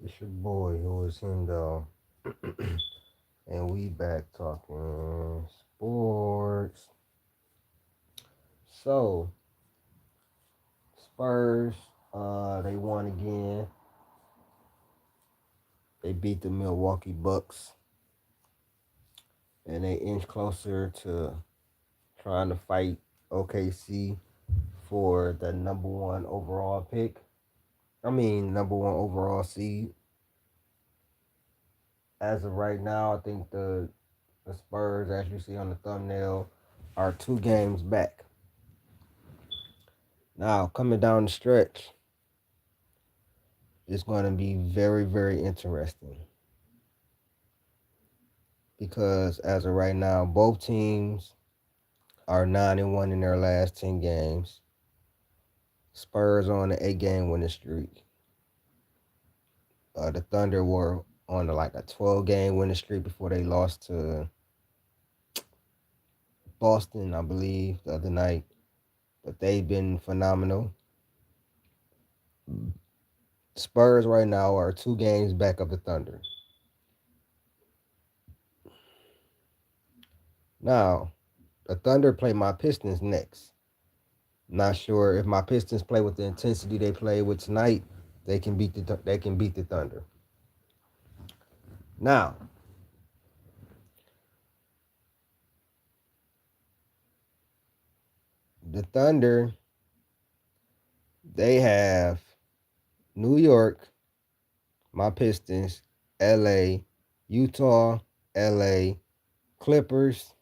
It's your boy who is him though, and we back talking sports. So Spurs, they won again. They beat the Milwaukee Bucks, and they inch closer to trying to fight OKC for the number one overall pick. I mean, number one overall seed. As of right now, I think the Spurs, as you see on the thumbnail, are 2 games back. Now, coming down the stretch, it's going to be very, very interesting because as of right now, both teams are 9-1 in their last 10 games. Spurs on an 8-game winning streak. The Thunder were on like a 12-game winning streak before they lost to Boston, I believe, the other night. But they've been phenomenal. Spurs right now are 2 games back of the Thunder. Now, the Thunder play my Pistons next. Not sure if my Pistons play with the intensity they play with tonight, they can beat the Thunder. Now, the Thunder, they have New York, my Pistons, LA, Utah, LA, Clippers,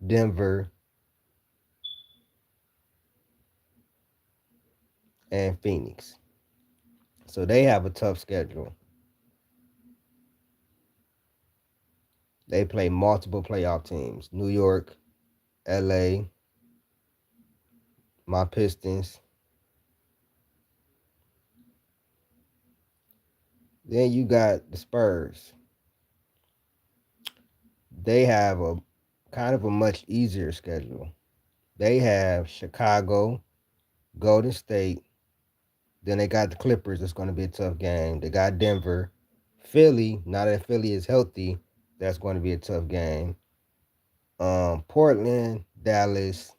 Denver, and Phoenix. So they have a tough schedule. They play multiple playoff teams. New York, LA, my Pistons. Then you got the Spurs. They have a kind of a much easier schedule. They have Chicago, Golden State. Then they got the Clippers. It's going to be a tough game. They got Denver, Philly. Now that Philly is healthy, that's going to be a tough game. Portland, Dallas,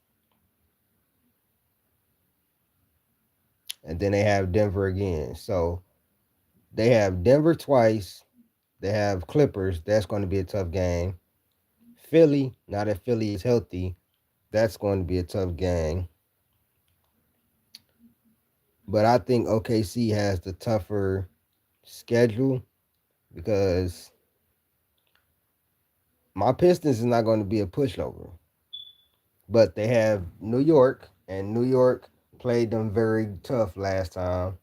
and then they have Denver again. So they have Denver twice. They have Clippers. That's going to be a tough game. Philly. Now that Philly is healthy, that's going to be a tough game. But I think OKC has the tougher schedule because my Pistons is not going to be a pushover. But they have New York, and New York played them very tough last time,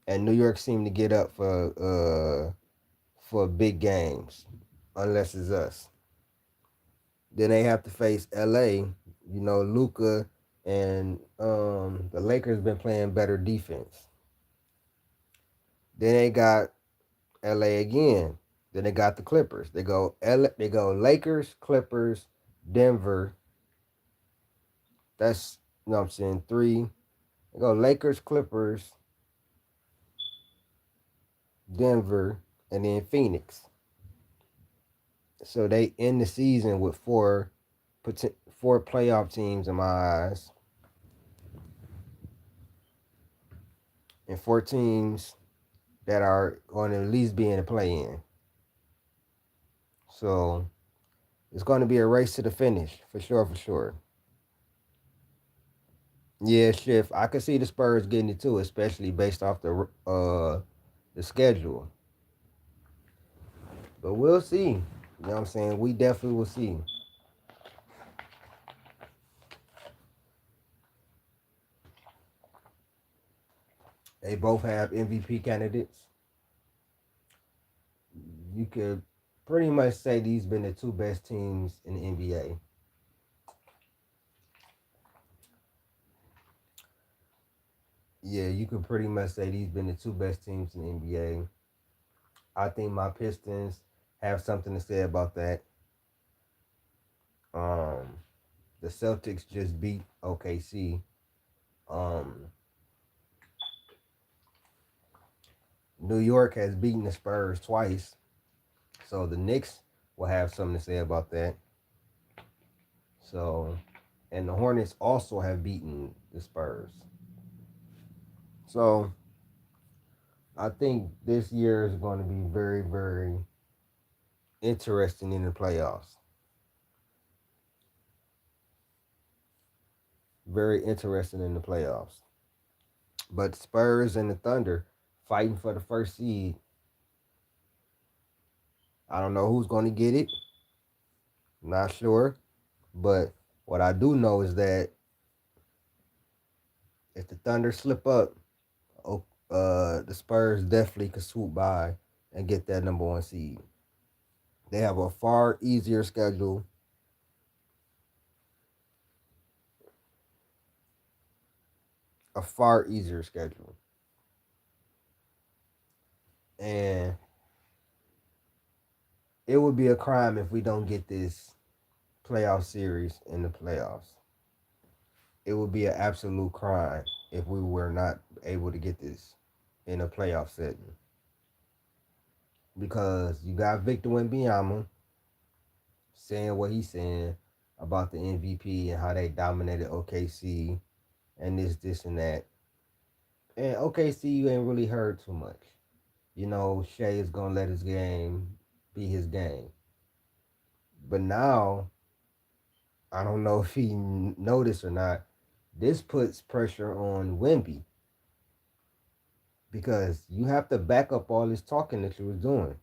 and New York seemed to get up for big games, unless it's us. Then they have to face LA. Luca and the Lakers been playing better defense. Then they got LA again. Then they got the Clippers. They go Lakers, Clippers, Denver. That's what I'm saying. Three. They go Lakers, Clippers, Denver, and then Phoenix. So they end the season with four playoff teams in my eyes, and four teams that are going to at least be in the play-in. So it's going to be a race to the finish for sure, for sure. Yeah, Schiff. I could see the Spurs getting it too, especially based off the schedule. But we'll see. You know what I'm saying? We definitely will see. They both have MVP candidates. You could pretty much say these been the two best teams in the NBA. Yeah, you could pretty much say these been the two best teams in the NBA. I think my Pistons have something to say about that. Um, the Celtics just beat OKC. Um, New York has beaten the Spurs twice, so the Knicks will have something to say about that. So, and the Hornets also have beaten the Spurs. So, I think this year is going to be very, very interesting in the playoffs. Very interesting in the playoffs. But Spurs and the Thunder fighting for the first seed. I don't know who's going to get it. Not sure. But what I do know is that if the Thunder slip up, the Spurs definitely could swoop by and get that number one seed. They have a far easier schedule. A far easier schedule. And it would be a crime if we don't get this playoff series in the playoffs. It would be an absolute crime if we were not able to get this in a playoff setting. Because you got Victor Wembanyama saying what he's saying about the MVP and how they dominated OKC and this, and that. And OKC, you ain't really heard too much. You know, Shea is going to let his game be his game. But now, I don't know if he noticed or not, this puts pressure on Wemby because you have to back up all this talking that you was doing.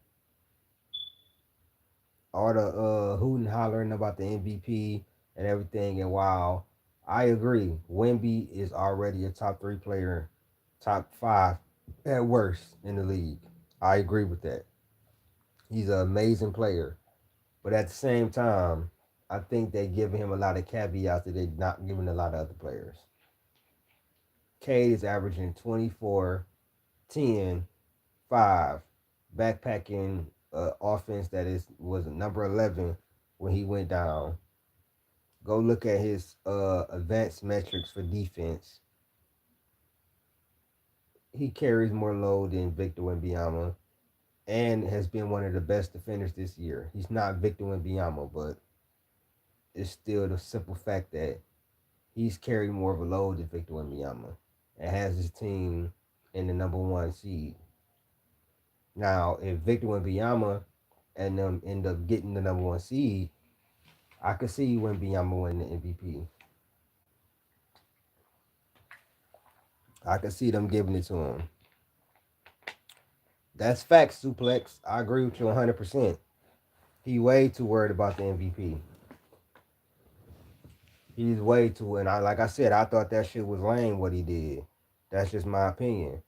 All the hooting hollering about the MVP and everything. And while I agree, Wemby is already a top three player, top five at worst in the league. I agree with that. He's an amazing player. But at the same time, I think they're giving him a lot of caveats that they're not giving a lot of other players. Cade is averaging 24, 10, 5, backpacking offense that is was number 11 when he went down. Go look at his advanced metrics for defense. He carries more load than Victor Wembanyama and has been one of the best defenders this year. He's not Victor Wembanyama, but it's still the simple fact that he's carried more of a load than Victor Wembanyama and has his team in the number one seed. Now, if Victor Wembanyama and them end up getting the number one seed, I could see Wembanyama winning the MVP. I could see them giving it to him. That's facts, Suplex. I agree with you 100%. He way too worried about the MVP. He's way too, and like I said, I thought that shit was lame what he did. That's just my opinion.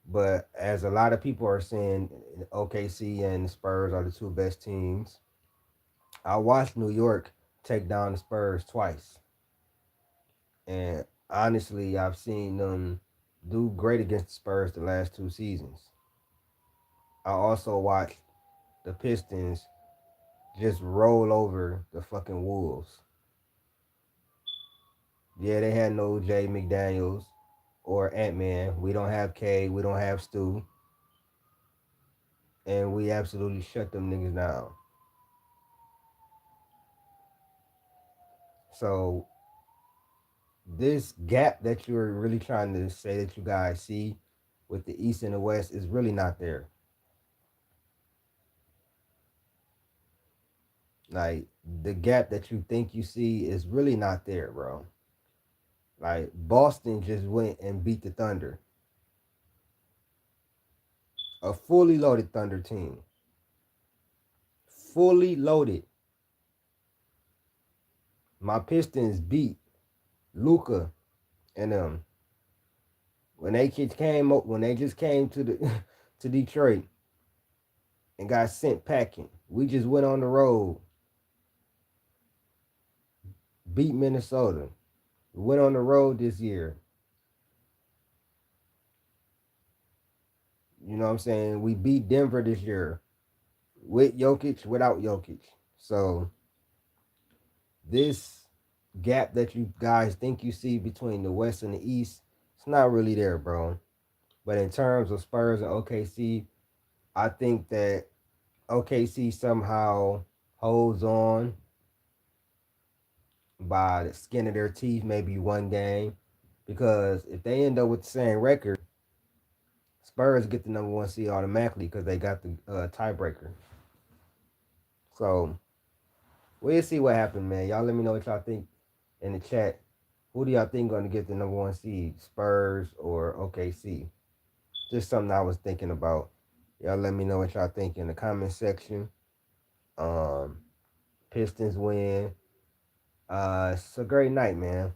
But as a lot of people are saying, OKC and Spurs are the two best teams. I watched New York take down the Spurs twice, and honestly, I've seen them do great against the Spurs the last two seasons. I also watched the Pistons just roll over the fucking Wolves. Yeah, they had no Jay McDaniels or Ant Man. We don't have K. We don't have Stu, and we absolutely shut them niggas down. So this gap that you're really trying to say that you guys see with the East and the West is really not there. Like the gap that you think you see is really not there, bro. Like Boston just went and beat the Thunder, a fully loaded Thunder team, fully loaded. My Pistons beat Luca and when they kids came up when they just came to the to Detroit and got sent packing. We just went on the road, beat Minnesota. We went on the road this year. You know what I'm saying? We beat Denver this year with Jokic, without Jokic. So this gap that you guys think you see between the West and the East, it's not really there, bro. But in terms of Spurs and OKC, I think that OKC somehow holds on by the skin of their teeth, maybe one game. Because if they end up with the same record, Spurs get the number one seed automatically because they got the tiebreaker. So we'll see what happens, man. Y'all let me know what y'all think in the chat. Who do y'all think going to get the number one seed, Spurs or OKC? Just something I was thinking about. Y'all let me know what y'all think in the comment section. Um, Pistons win. It's a great night, man.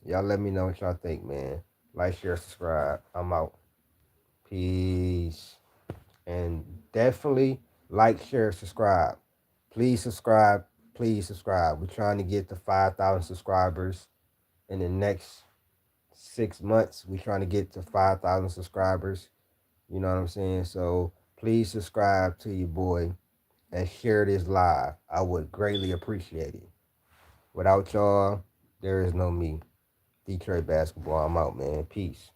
Y'all let me know what y'all think, man. Like, share, subscribe. I'm out. Peace. And definitely like, share, subscribe. Please subscribe. Please subscribe. We're trying to get to 5,000 subscribers in the next 6 months. We're trying to get to 5,000 subscribers. You know what I'm saying? So please subscribe to your boy and share this live. I would greatly appreciate it. Without y'all, there is no me. Detroit basketball. I'm out, man. Peace.